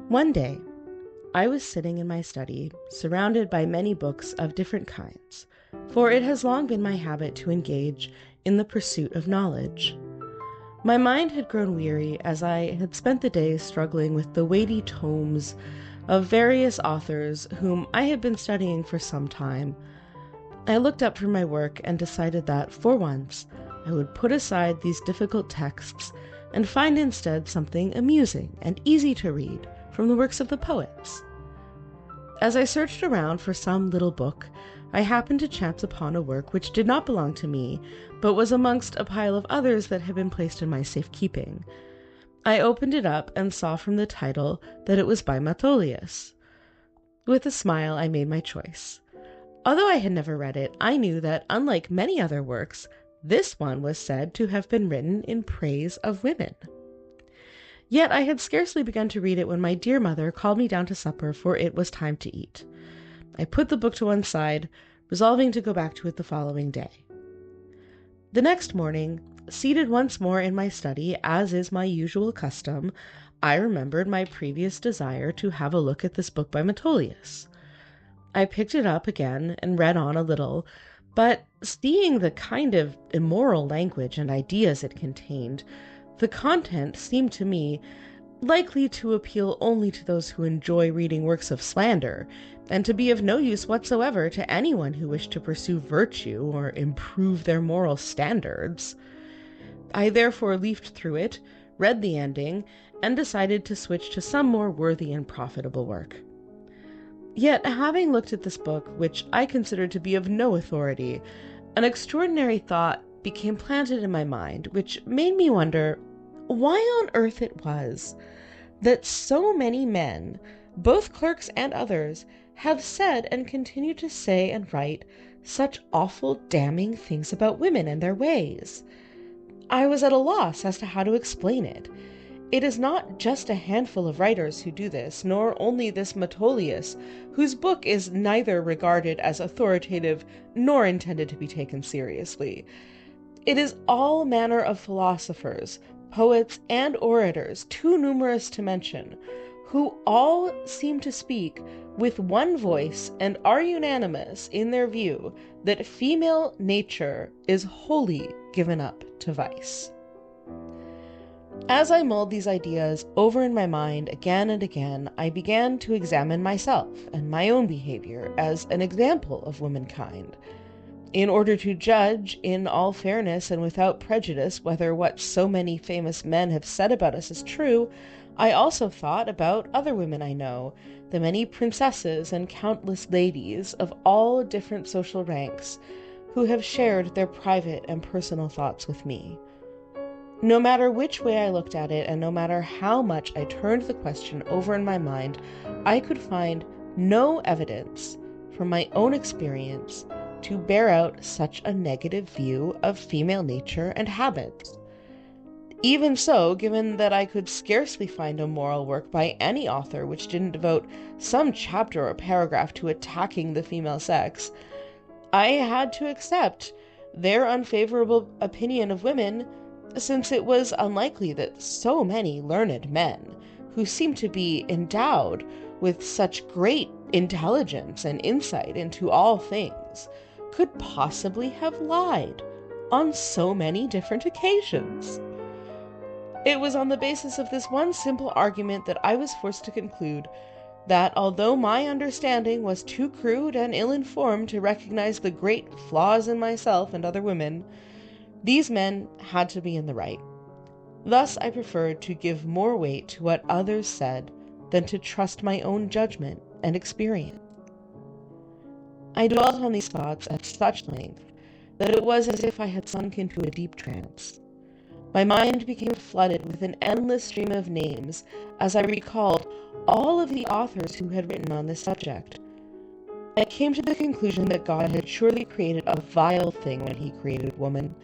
One day, I was sitting in my study, surrounded by many books of different kinds, for it has long been my habit to engage in the pursuit of knowledge. My mind had grown weary as I had spent the day struggling with the weighty tomes of various authors whom I had been studying for some time. I looked up from my work and decided that, for once, I would put aside these difficult texts and find instead something amusing and easy to read from the works of the poets. As I searched around for some little book, I happened to chance upon a work which did not belong to me, but was amongst a pile of others that had been placed in my safekeeping. I opened it up and saw from the title that it was by Metolius. With a smile, I made my choice. Although I had never read it, I knew that, unlike many other works, this one was said to have been written in praise of women. Yet I had scarcely begun to read it when my dear mother called me down to supper, for it was time to eat. I put the book to one side, resolving to go back to it the following day. The next morning, seated once more in my study, as is my usual custom, I remembered my previous desire to have a look at this book by Metolius. I picked it up again and read on a little, but seeing the kind of immoral language and ideas it contained, the content seemed to me likely to appeal only to those who enjoy reading works of slander, and to be of no use whatsoever to anyone who wished to pursue virtue or improve their moral standards. I therefore leafed through it, read the ending, and decided to switch to some more worthy and profitable work. Yet, having looked at this book, which I considered to be of no authority, an extraordinary thought became planted in my mind, which made me wonder why on earth it was that so many men, both clerks and others, have said and continue to say and write such awful damning things about women and their ways. I was at a loss as to how to explain it. It is not just a handful of writers who do this, nor only this Metolius, whose book is neither regarded as authoritative nor intended to be taken seriously. It is all manner of philosophers, poets, and orators, too numerous to mention, who all seem to speak with one voice and are unanimous in their view that female nature is wholly given up to vice. As I mulled these ideas over in my mind again and again, I began to examine myself and my own behavior as an example of womankind, in order to judge in all fairness and without prejudice whether what so many famous men have said about us is true. I also thought about other women I know, the many princesses and countless ladies of all different social ranks, who have shared their private and personal thoughts with me. No matter which way I looked at it, and no matter how much I turned the question over in my mind, I could find no evidence from my own experience to bear out such a negative view of female nature and habits. Even so, given that I could scarcely find a moral work by any author which didn't devote some chapter or paragraph to attacking the female sex, I had to accept their unfavorable opinion of women, since it was unlikely that so many learned men, who seemed to be endowed with such great intelligence and insight into all things, could possibly have lied on so many different occasions. It was on the basis of this one simple argument that I was forced to conclude that, although my understanding was too crude and ill-informed to recognize the great flaws in myself and other women, these men had to be in the right. Thus I preferred to give more weight to what others said than to trust my own judgment and experience. I dwelt on these thoughts at such length that it was as if I had sunk into a deep trance. My mind became flooded with an endless stream of names as I recalled all of the authors who had written on this subject. I came to the conclusion that God had surely created a vile thing when he created woman.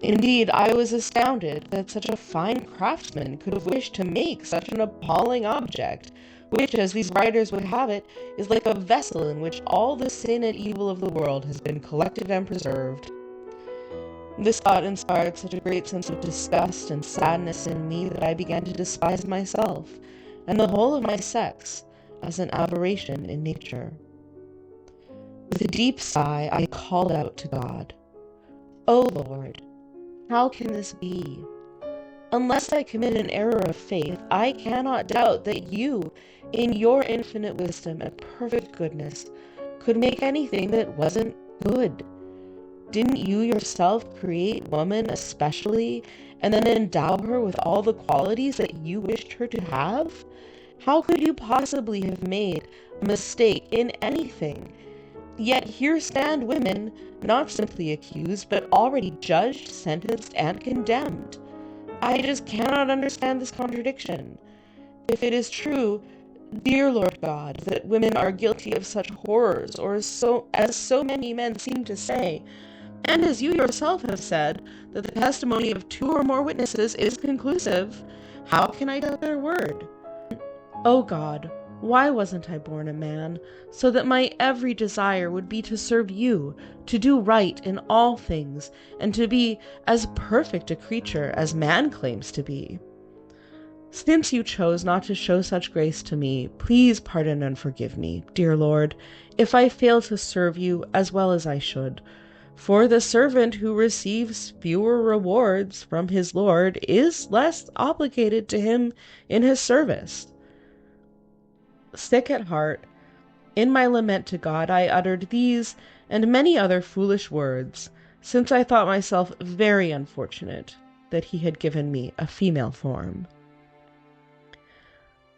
Indeed, I was astounded that such a fine craftsman could have wished to make such an appalling object, which, as these writers would have it, is like a vessel in which all the sin and evil of the world has been collected and preserved. This thought inspired such a great sense of disgust and sadness in me that I began to despise myself, and the whole of my sex as an aberration in nature. With a deep sigh, I called out to God, "O Lord, how can this be? Unless I commit an error of faith, I cannot doubt that you, in your infinite wisdom and perfect goodness, could make anything that wasn't good. Didn't you yourself create woman especially, and then endow her with all the qualities that you wished her to have? How could you possibly have made a mistake in anything? Yet here stand women, not simply accused, but already judged, sentenced, and condemned. I just cannot understand this contradiction. If it is true, dear Lord God, that women are guilty of such horrors, or as so many men seem to say, and as you yourself have said, that the testimony of 2 or more witnesses is conclusive, how can I doubt their word? O God, why wasn't I born a man, so that my every desire would be to serve you, to do right in all things, and to be as perfect a creature as man claims to be? Since you chose not to show such grace to me, please pardon and forgive me, dear Lord, if I fail to serve you as well as I should. For the servant who receives fewer rewards from his Lord is less obligated to him in his service. Sick at heart, in my lament to God, I uttered these and many other foolish words, since I thought myself very unfortunate that he had given me a female form.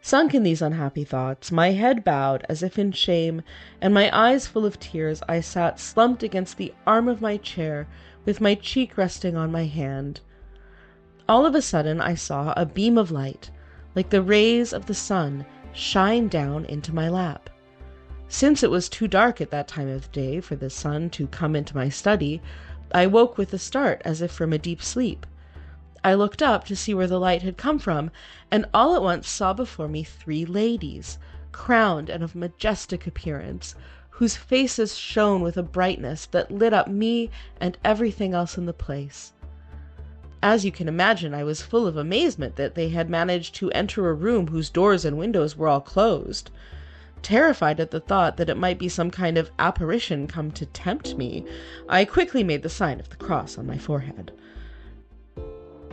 Sunk in these unhappy thoughts, my head bowed as if in shame, and my eyes full of tears, I sat slumped against the arm of my chair, with my cheek resting on my hand. All of a sudden I saw a beam of light, like the rays of the sun, shine down into my lap. Since it was too dark at that time of day for the sun to come into my study, I woke with a start as if from a deep sleep. I looked up to see where the light had come from, and all at once saw before me 3 ladies, crowned and of majestic appearance, whose faces shone with a brightness that lit up me and everything else in the place. As you can imagine, I was full of amazement that they had managed to enter a room whose doors and windows were all closed. Terrified at the thought that it might be some kind of apparition come to tempt me, I quickly made the sign of the cross on my forehead.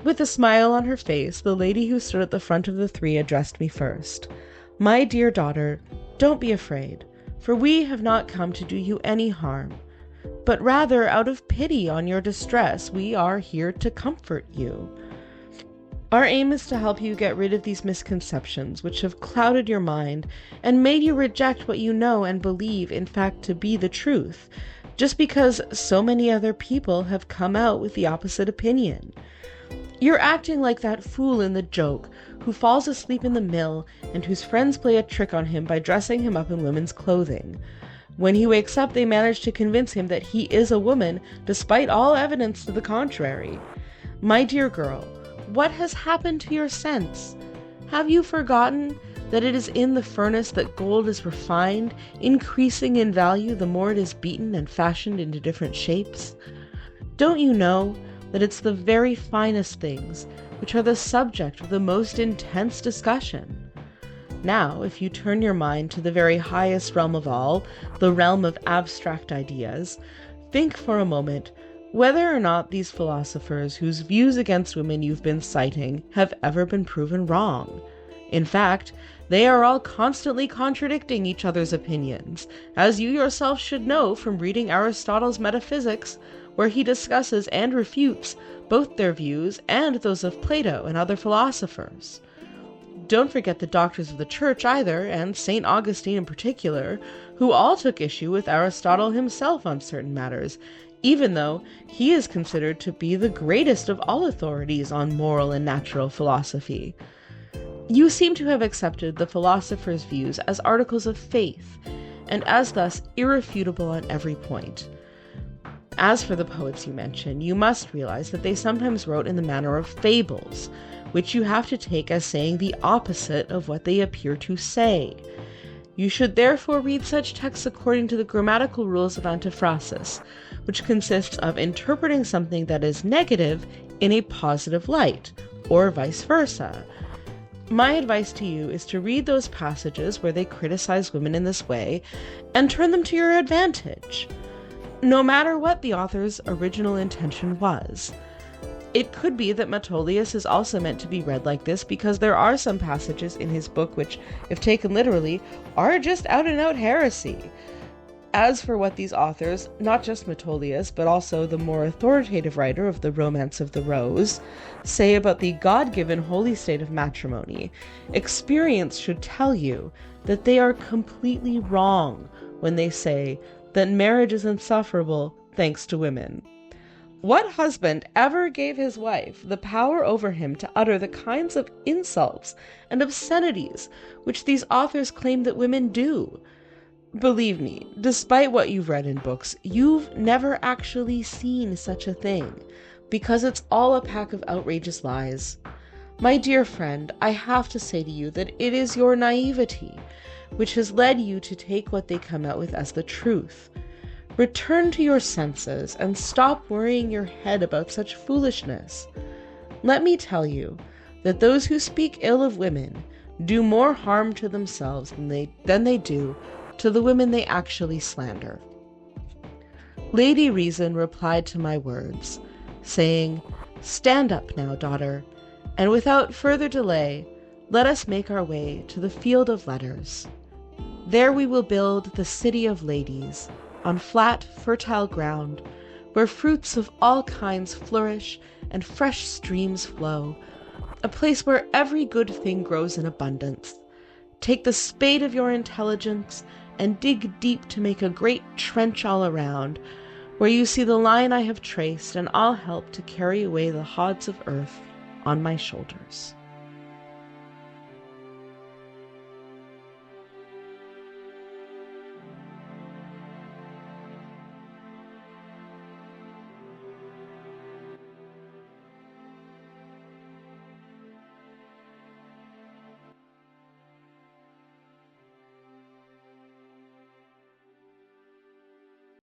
With a smile on her face, the lady who stood at the front of the 3 addressed me first. "My dear daughter, don't be afraid, for we have not come to do you any harm, but rather out of pity on your distress, we are here to comfort you. Our aim is to help you get rid of these misconceptions which have clouded your mind and made you reject what you know and believe in fact to be the truth, just because so many other people have come out with the opposite opinion. You're acting like that fool in the joke who falls asleep in the mill and whose friends play a trick on him by dressing him up in women's clothing. When he wakes up, they manage to convince him that he is a woman, despite all evidence to the contrary. My dear girl, what has happened to your sense? Have you forgotten that it is in the furnace that gold is refined, increasing in value the more it is beaten and fashioned into different shapes? Don't you know that it's the very finest things which are the subject of the most intense discussion? Now, if you turn your mind to the very highest realm of all, the realm of abstract ideas, think for a moment whether or not these philosophers whose views against women you've been citing have ever been proven wrong. In fact, they are all constantly contradicting each other's opinions, as you yourself should know from reading Aristotle's Metaphysics, where he discusses and refutes both their views and those of Plato and other philosophers. Don't forget the doctors of the Church either, and St. Augustine in particular, who all took issue with Aristotle himself on certain matters, even though he is considered to be the greatest of all authorities on moral and natural philosophy. You seem to have accepted the philosophers' views as articles of faith, and as thus irrefutable on every point. As for the poets you mention, you must realize that they sometimes wrote in the manner of fables, which you have to take as saying the opposite of what they appear to say. You should therefore read such texts according to the grammatical rules of antiphrasis, which consists of interpreting something that is negative in a positive light, or vice versa. My advice to you is to read those passages where they criticize women in this way and turn them to your advantage, no matter what the author's original intention was. It could be that Metolius is also meant to be read like this because there are some passages in his book which, if taken literally, are just out-and-out heresy. As for what these authors, not just Metolius, but also the more authoritative writer of the Romance of the Rose, say about the God-given holy state of matrimony, experience should tell you that they are completely wrong when they say that marriage is insufferable thanks to women. What husband ever gave his wife the power over him to utter the kinds of insults and obscenities which these authors claim that women do? Believe me, despite what you've read in books, you've never actually seen such a thing, because it's all a pack of outrageous lies. My dear friend, I have to say to you that it is your naivety which has led you to take what they come out with as the truth. Return to your senses and stop worrying your head about such foolishness. Let me tell you that those who speak ill of women do more harm to themselves than they do to the women they actually slander. Lady Reason replied to my words, saying, "Stand up now, daughter, and without further delay, let us make our way to the field of letters. There we will build the city of ladies, on flat, fertile ground, where fruits of all kinds flourish and fresh streams flow, a place where every good thing grows in abundance. Take the spade of your intelligence and dig deep to make a great trench all around, where you see the line I have traced, and I'll help to carry away the hods of earth on my shoulders."